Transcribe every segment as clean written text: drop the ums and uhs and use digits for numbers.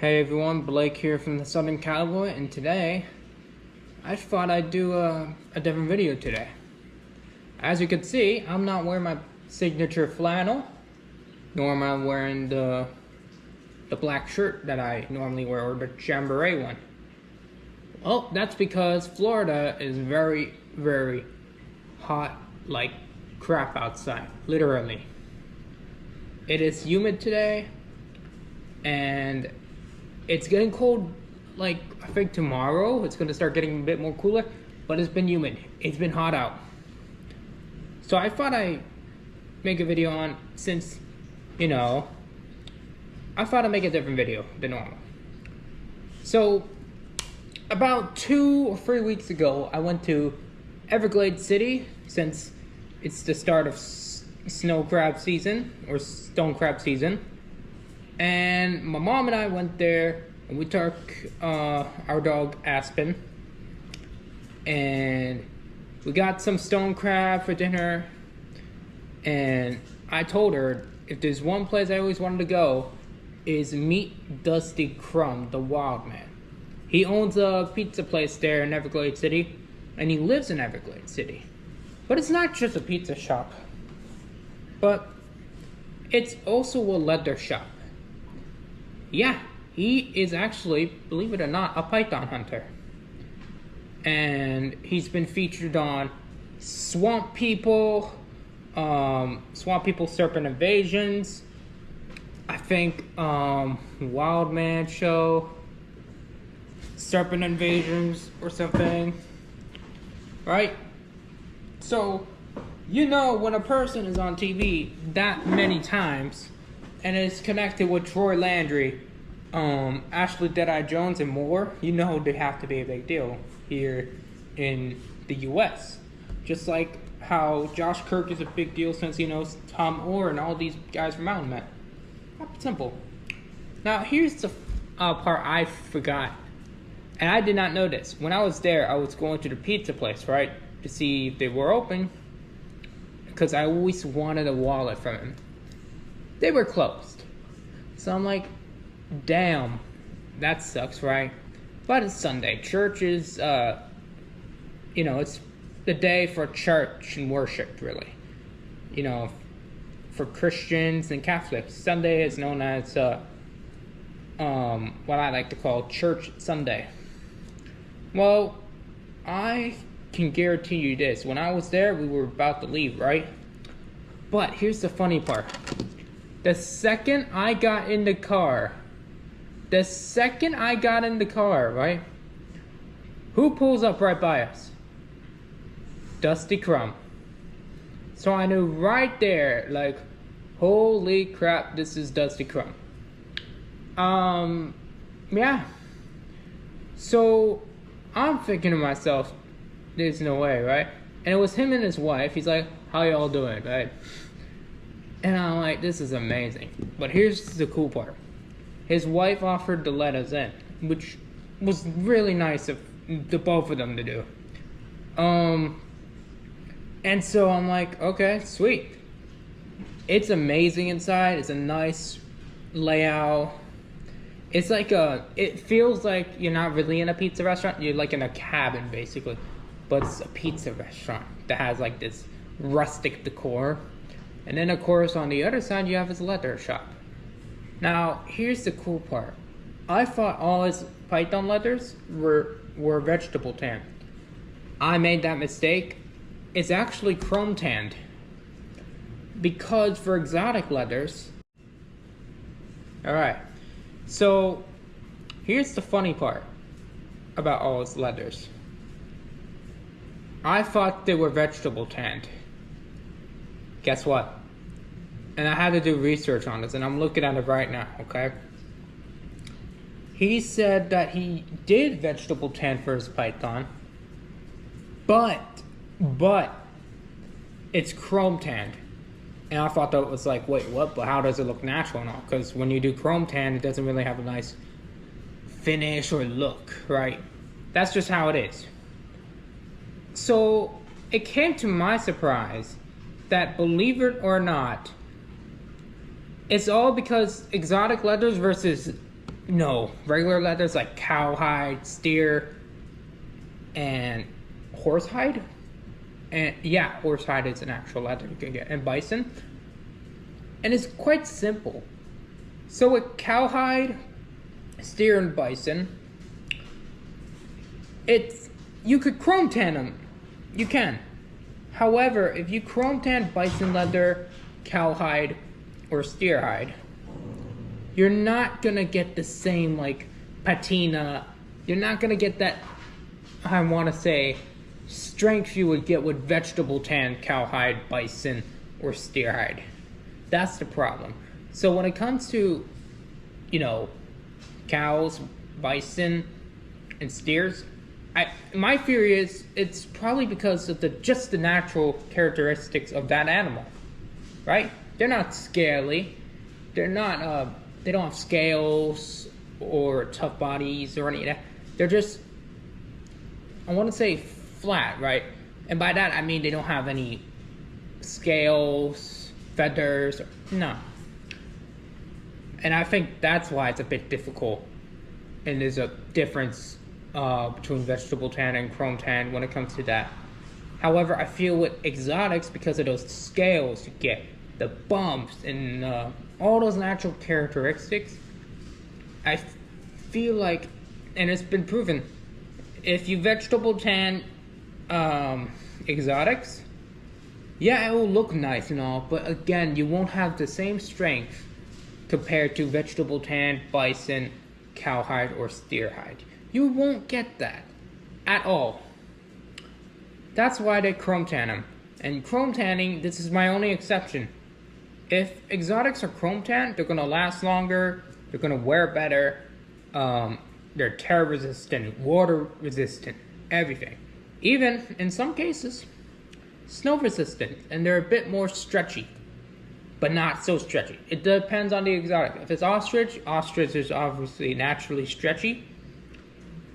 Hey everyone, Blake here from the Southern Cowboy, and today I thought I'd do a different video today. As you can see, I'm not wearing my signature flannel, nor am I wearing the black shirt that I normally wear, or the jamboree one. Well, that's because Florida is very, very hot like crap outside, literally. It is humid today, and it's getting cold, like, I think tomorrow it's gonna start getting a bit more cooler, but it's been humid. It's been hot out. So I thought I'd make a video on, since, you know, I thought I'd make a different video than normal. So, about 2 or 3 weeks ago, I went to Everglades City, since it's the start of snow crab season, or stone crab season. And my mom and I went there, and we took our dog Aspen, and we got some stone crab for dinner. And I told her, if there's one place I always wanted to go, is meet Dusty Crumb, the Wildman. He owns a pizza place there in Everglades City, and he lives in Everglades City. But it's not just a pizza shop, but it's also a leather shop. Yeah, he is actually, believe it or not, a python hunter. And he's been featured on Swamp People, Serpent Invasions, I think Wildman show, Serpent Invasions or something, right? So, you know, when a person is on TV that many times and is connected with Troy Landry, Ashley Deadeye Jones, and more, you know they have to be a big deal here in the US. Just like how Josh Kirk is a big deal since he knows Tom Orr and all these guys from Mountain Men. Simple. Now here's the part I forgot, and I did not know this. When I was there, I was going to the pizza place, right, to see if they were open, because I always wanted a wallet from him. They were closed. So I'm like, damn, that sucks, right? But it's Sunday. Church is, you know, it's the day for church and worship, really. You know, for Christians and Catholics, Sunday is known as, what I like to call Church Sunday. Well, I can guarantee you this. When I was there, we were about to leave, right? But here's the funny part. The second I got in the car, right? Who pulls up right by us? Dusty Crumb. So I knew right there, like, holy crap, this is Dusty Crumb. Yeah. So I'm thinking to myself, there's no way, right? And it was him and his wife. He's like, how y'all doing, right? And I'm like, this is amazing. But here's the cool part. His wife offered to let us in, which was really nice of the both of them to do. And so I'm like, okay, sweet. It's amazing inside. It's a nice layout. It's like it feels like you're not really in a pizza restaurant. You're like in a cabin, basically. But it's a pizza restaurant that has like this rustic decor. And then, of course, on the other side, you have his leather shop. Now, here's the cool part. I thought all his python leathers were vegetable tanned. I made that mistake. It's actually chrome tanned. Because for exotic leathers... Alright, so here's the funny part about all his leathers. I thought they were vegetable tanned. Guess what? And I had to do research on this, and I'm looking at it right now, okay? He said that he did vegetable tan for his python, but it's chrome tanned. And I thought that was like, wait, what? But how does it look natural and all? Because when you do chrome tan, it doesn't really have a nice finish or look, right? That's just how it is. So it came to my surprise that, believe it or not, it's all because exotic leathers versus No, regular leathers like cowhide, steer, and horsehide. And yeah, horsehide is an actual leather you can get, and bison. And it's quite simple. So with cowhide, steer, and bison, you could chrome tan them. You can. However, if you chrome tan bison leather, cowhide, or steer hide, you're not gonna get the same like patina. You're not gonna get that, I want to say, strength you would get with vegetable tan, cowhide, bison, or steer hide. That's the problem. So when it comes to, cows, bison, and steers, my theory is it's probably because of just the natural characteristics of that animal, right? They're not scaly. They're not. They don't have scales or tough bodies or any of that. They're just, I want to say, flat, right? And by that I mean they don't have any scales, feathers, no. And I think that's why it's a bit difficult. And there's a difference between vegetable tan and chrome tan when it comes to that. However, I feel with exotics, because of those scales you get, the bumps, and all those natural characteristics, I feel like, and it's been proven, if you vegetable tan exotics, yeah, it will look nice and all, but again, you won't have the same strength compared to vegetable tan, bison, cowhide, or steer hide. You won't get that at all. That's why they chrome tan them. And chrome tanning, this is my only exception. If exotics are chrome tan, they're gonna last longer, they're gonna wear better, they're tear resistant, water resistant, everything. Even, in some cases, snow resistant, and they're a bit more stretchy, but not so stretchy. It depends on the exotic. If it's ostrich is obviously naturally stretchy.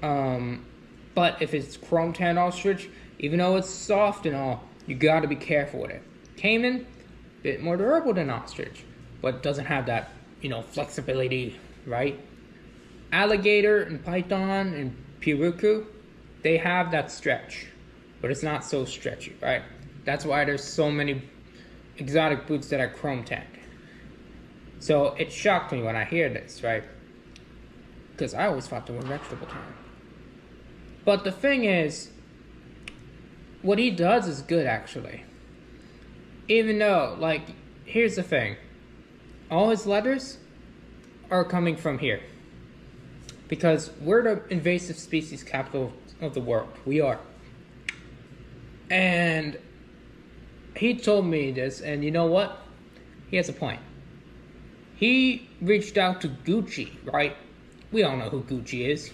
But if it's chrome tan ostrich, even though it's soft and all, you gotta be careful with it. Caiman, a bit more durable than ostrich, but doesn't have that, flexibility, right? Alligator and python and piruku, they have that stretch, but it's not so stretchy, right? That's why there's so many exotic boots that are chrome tanned. So it shocked me when I hear this, right? Because I always thought they were vegetable tan. But the thing is, what he does is good, actually. Even though, here's the thing. All his leathers are coming from here. Because we're the invasive species capital of the world. We are. And he told me this, and you know what? He has a point. He reached out to Gucci, right? We all know who Gucci is.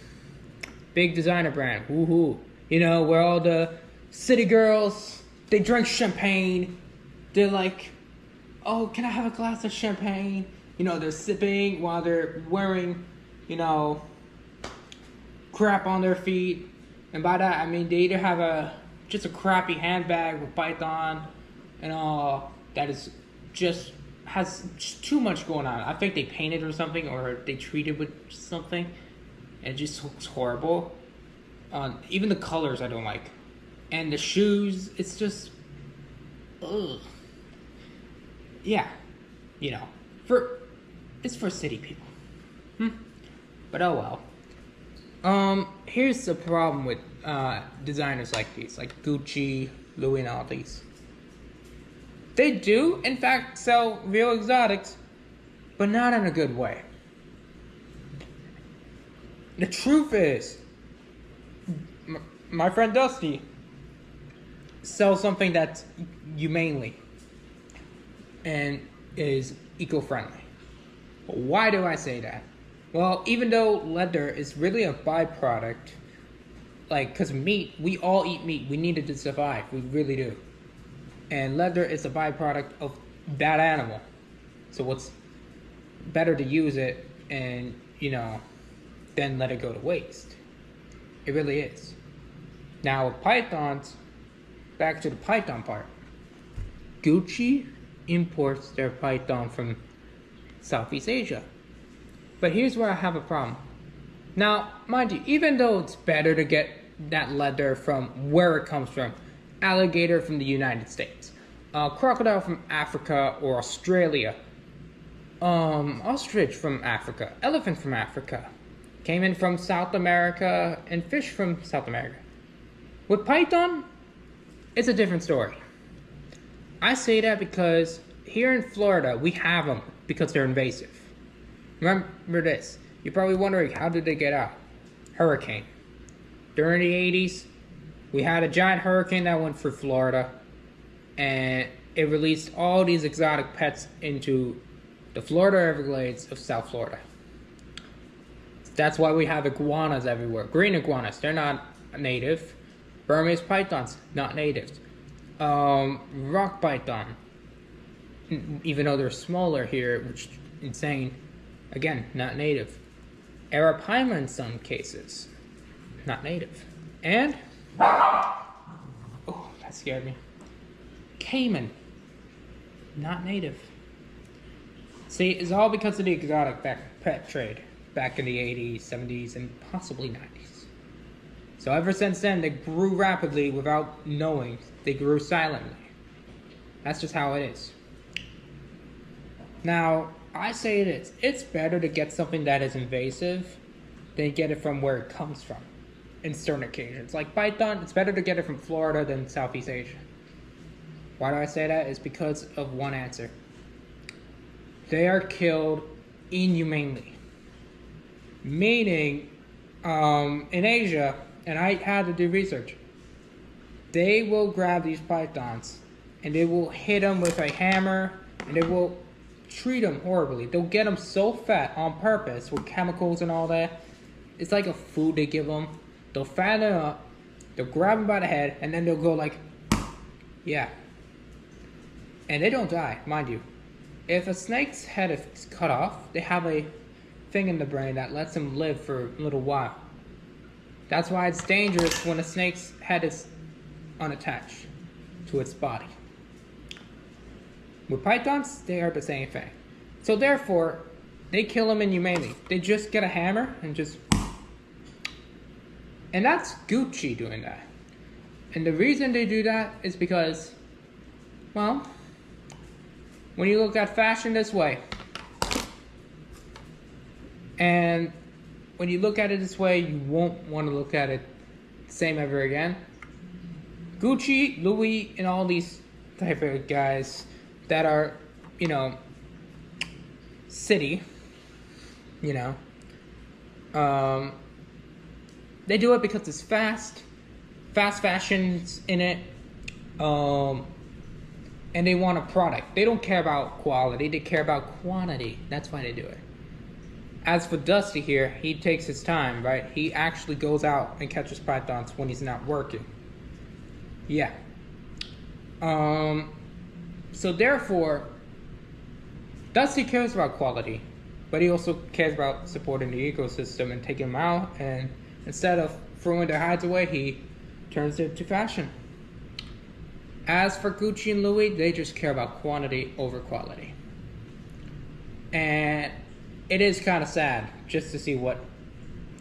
Big designer brand, woohoo. Where all the city girls, they drink champagne. They're like, oh, can I have a glass of champagne? They're sipping while they're wearing, crap on their feet. And by that, I mean they either have just a crappy handbag with python and all that has just too much going on. I think they painted or something, or they treated with something. It just looks horrible. Even the colors I don't like. And the shoes, it's just, ugh. Yeah, it's for city people. But oh well. Here's the problem with designers like these, like Gucci, Louis, and all these. They do, in fact, sell real exotics, but not in a good way. The truth is, my friend Dusty sells something that's humanely and is eco-friendly. Why do I say that? Well, even though leather is really a byproduct, because meat, we all eat meat. We need it to survive. We really do. And leather is a byproduct of that animal. So what's better to use it and, then let it go to waste. It really is. Now with pythons, back to the python part. Gucci imports their python from Southeast Asia. But here's where I have a problem. Now, mind you, even though it's better to get that leather from where it comes from, alligator from the United States, crocodile from Africa or Australia, ostrich from Africa, elephant from Africa, cayman from South America, and fish from South America. With python, it's a different story. I say that because here in Florida, we have them because they're invasive. Remember this, you're probably wondering, how did they get out? Hurricane. During the 80s, we had a giant hurricane that went through Florida, and it released all these exotic pets into the Florida Everglades of South Florida. That's why we have iguanas everywhere. Green iguanas, they're not native. Burmese pythons, not natives. Rock python, even though they're smaller here, which is insane. Again, not native. Arapaima in some cases, not native. And, oh, that scared me. Cayman, not native. See, it's all because of the exotic pet trade back in the 80s, 70s, and possibly 90s. So ever since then, they grew rapidly without knowing. They grew silently. That's just how it is. Now, I say it's better to get something that is invasive than get it from where it comes from in certain occasions. Like python, it's better to get it from Florida than Southeast Asia. Why do I say that? It's because of one answer. They are killed inhumanely. Meaning, in Asia, and I had to do research, they will grab these pythons and they will hit them with a hammer and they will treat them horribly. They'll get them so fat on purpose with chemicals and all that. It's like a food they give them. They'll fatten them up, they'll grab them by the head, and then they'll go like, yeah. And they don't die, mind you. If a snake's head is cut off, they have a thing in the brain that lets them live for a little while. That's why it's dangerous when a snake's head is unattached to its body. With pythons, they are the same thing. So therefore, they kill them inhumanely. They just get a hammer and just... And that's Gucci doing that. And the reason they do that is because, well, when you look at fashion this way, and when you look at it this way, you won't want to look at it the same ever again. Gucci, Louis, and all these type of guys that are, you know, city, you know, they do it because it's fast fashion's in it, and they want a product. They don't care about quality, they care about quantity. That's why they do it. As for Dusty here, he takes his time, right? He actually goes out and catches pythons when he's not working. Yeah. So therefore, Dusty cares about quality, but he also cares about supporting the ecosystem and taking them out, and instead of throwing their hides away, he turns it to fashion. As for Gucci and Louis, they just care about quantity over quality. And it is kind of sad just to see what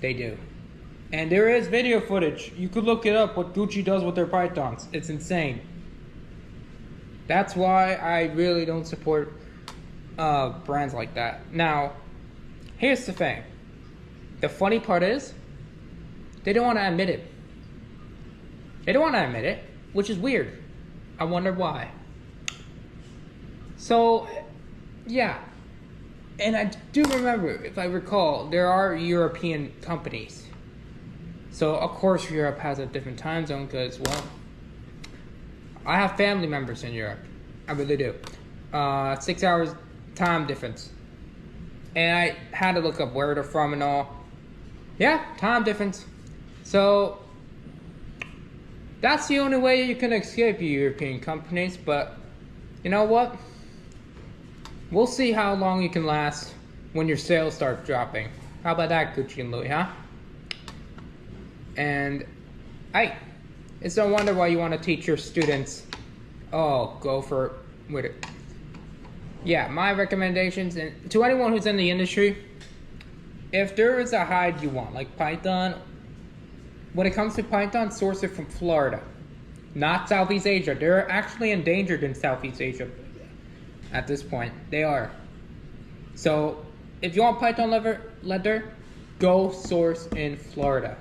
they do. And there is video footage. You could look it up, what Gucci does with their pythons. It's insane. That's why I really don't support brands like that. Now, here's the thing. The funny part is, they don't want to admit it. They don't want to admit it, which is weird. I wonder why. So, yeah. And I do remember, if I recall, there are European companies. So, of course, Europe has a different time zone because, well, I have family members in Europe. I really do. 6 hours time difference. And I had to look up where they're from and all. Yeah, time difference. So, that's the only way you can escape European companies, but you know what? We'll see how long you can last when your sales start dropping. How about that, Gucci and Louis, huh? And, hey, it's no wonder why you want to teach your students, oh, go for it with it. Yeah, my recommendations, and to anyone who's in the industry, if there is a hide you want, like Python, when it comes to Python, source it from Florida, not Southeast Asia. They're actually endangered in Southeast Asia at this point. They are. So if you want Python leather, go source in Florida.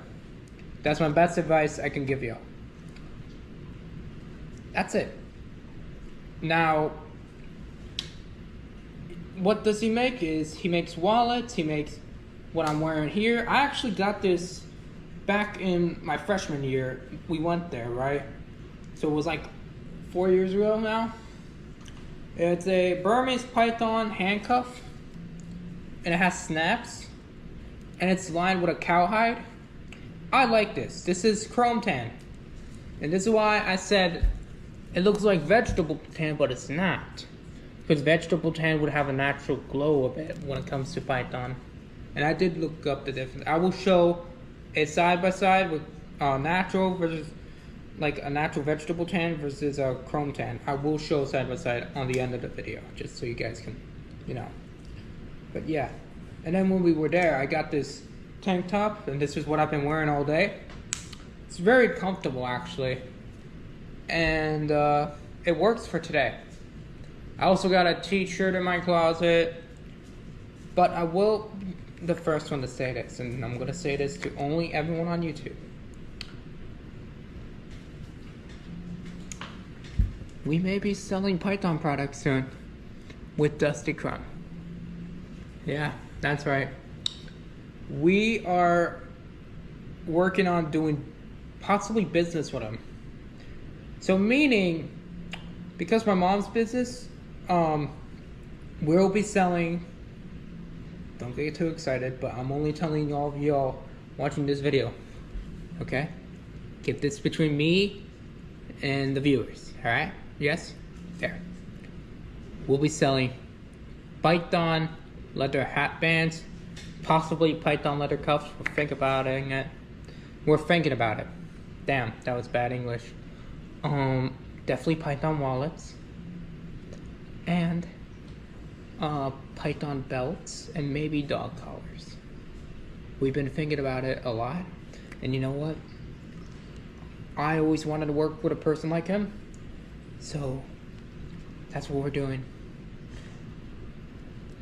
That's my best advice I can give you. That's it. Now, what does he make is he makes wallets, he makes what I'm wearing here. I actually got this back in my freshman year. We went there, right? So it was like 4 years ago now. It's a Burmese python handcuff, and it has snaps, and it's lined with a cowhide. I like this. This is chrome tan, and this is why I said it looks like vegetable tan, but it's not. Because vegetable tan would have a natural glow a bit when it comes to Python. And I did look up the difference. I will show a side by side with natural versus like a natural vegetable tan versus a chrome tan. I will show side by side on the end of the video, just so you guys can, you know. But yeah. And then when we were there, I got this tank top, and this is what I've been wearing all day. It's very comfortable actually. And it works for today. I also got a t-shirt in my closet, but I will be the first one to say this, and I'm gonna say this to only everyone on YouTube. We may be selling Python products soon with Dusty Crumb. Yeah, that's right. We are working on doing possibly business with them. So meaning, because my mom's business, we'll be selling, don't get too excited, but I'm only telling all of y'all watching this video, okay? Keep this between me and the viewers, alright? Yes? There. We'll be selling Python leather hat bands, possibly Python leather cuffs. We're thinking about it. We're thinking about it. Damn, that was bad English. Definitely Python wallets, and Python belts, and maybe dog collars. We've been thinking about it a lot, and you know what? I always wanted to work with a person like him, so that's what we're doing.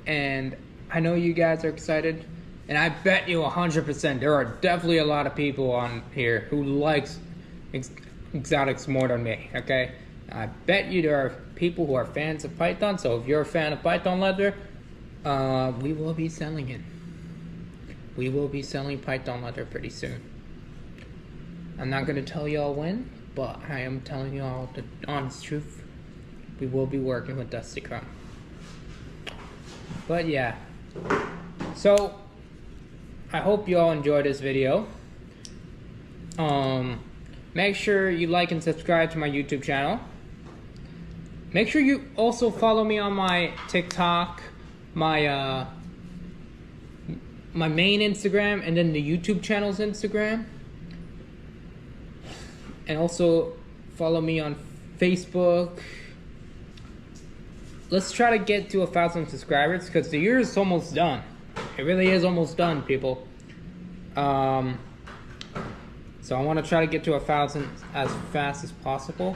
And I know you guys are excited, and I bet you 100% there are definitely a lot of people on here who likes exotics more than me, okay? I bet you there are people who are fans of Python, so if you're a fan of Python leather, we will be selling it. We will be selling Python leather pretty soon. I'm not going to tell y'all when, but I am telling y'all the honest truth. We will be working with Dusty Crumb. But yeah, so I hope y'all enjoyed this video. Make sure you like and subscribe to my YouTube channel. Make sure you also follow me on my TikTok, my main Instagram, and then the YouTube channel's Instagram. And also follow me on Facebook. Let's try to get to 1,000 subscribers, because the year is almost done. It really is almost done, people. So I want to try to get to 1,000 as fast as possible.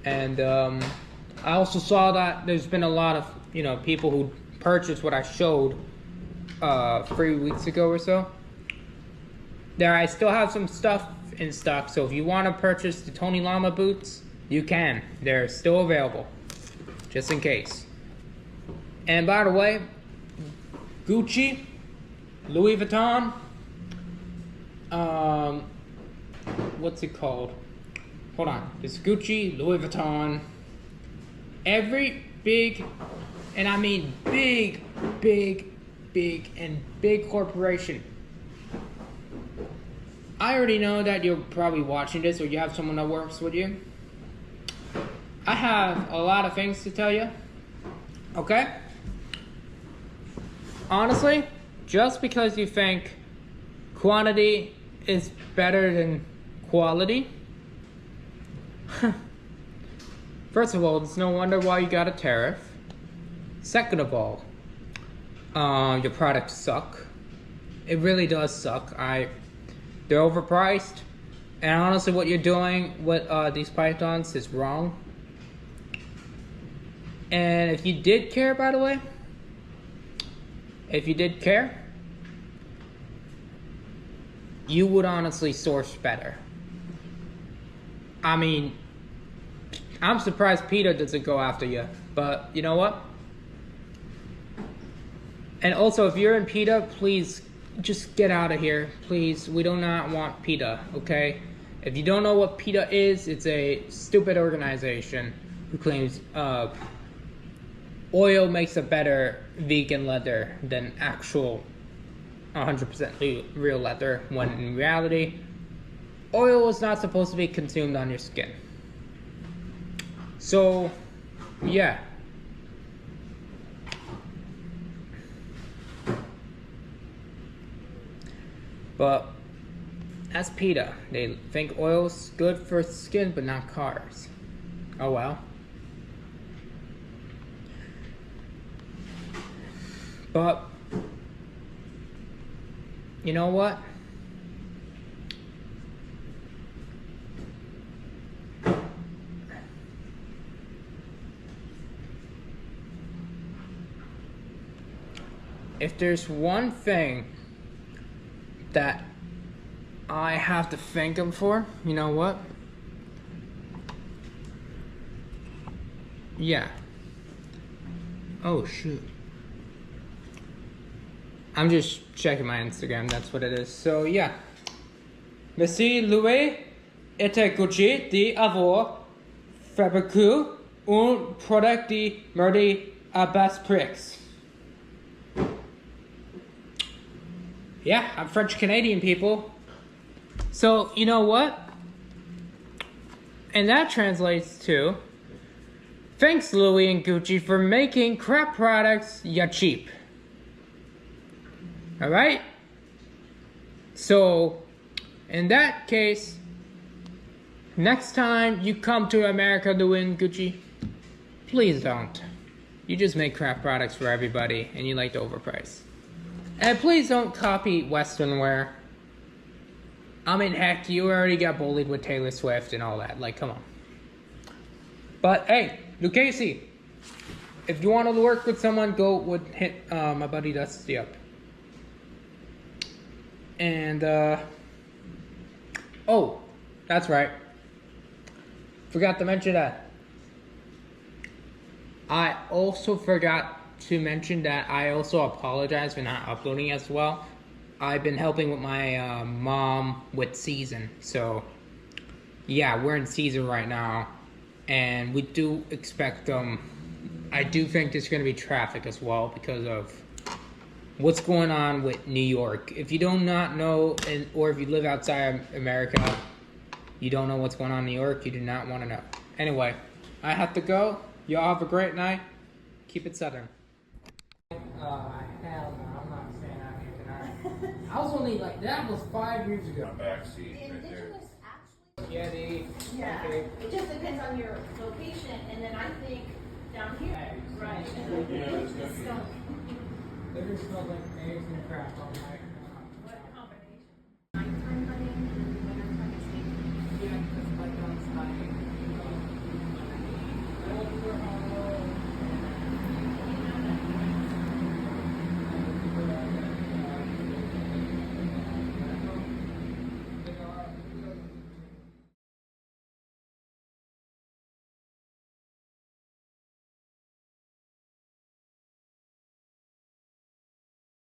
And I also saw that there's been a lot of, you know, people who purchased what I showed 3 weeks ago or so. There, I still have some stuff in stock, so if you want to purchase the Tony Llama boots, you can. They're still available, just in case. And by the way, Gucci, Louis Vuitton, what's it called? Hold on. It's Gucci, Louis Vuitton. Every big, and I mean big corporation. I already know that you're probably watching this, or you have someone that works with you. I have a lot of things to tell you. Okay? Honestly, just because you think quantity is better than quality, first of all, it's no wonder why you got a tariff. Second of all, your products suck. It really does suck. They're overpriced, and honestly, what you're doing with these pythons is wrong. And if you did care, by the way, if you did care, you would honestly source better. I mean, I'm surprised PETA doesn't go after you, but you know what? And also, if you're in PETA, please just get out of here. Please, we do not want PETA, okay? If you don't know what PETA is, it's a stupid organization who claims oil makes a better vegan leather than actual 100% real leather, when in reality, oil is not supposed to be consumed on your skin. So, yeah. But that's PETA. They think oil's good for skin, but not cars. Oh well. But you know what? If there's one thing that I have to thank him for, you know what? Yeah. Oh shoot. I'm just checking my Instagram, that's what it is. So yeah. Merci Louis Eteguchi d'avoir fabriqué un produit de merde à bas prix. Yeah, I'm French Canadian, people. So, you know what? And that translates to, thanks Louis and Gucci for making crap products ya cheap. Alright? So, in that case, next time you come to America, Louis and Gucci, please don't. You just make crap products for everybody and you like to overprice. And please don't copy Western wear. I mean, heck, you already got bullied with Taylor Swift and all that. Like, come on. But, hey, Lucchese, if you want to work with someone, go hit my buddy Dusty up. And, oh, that's right. Forgot to mention that. I also forgot to mention that I also apologize for not uploading as well. I've been helping with my mom with season, so yeah, we're in season right now, and we do expect I do think there's going to be traffic as well because of what's going on with New York. If you do not know, or if you live outside of America, you don't know what's going on in New York, you do not want to know. Anyway, I have to go. Y'all have a great night. Keep it Southern. Hell no, I'm not staying out here tonight. I was only like, that was 5 years ago. Back seat right there. Yeah, yeah. okay. It just depends on your location, and then I think down here, Eggs. right? Yeah, it's gonna be. Skunk. They're just smelling like eggs and crap all night.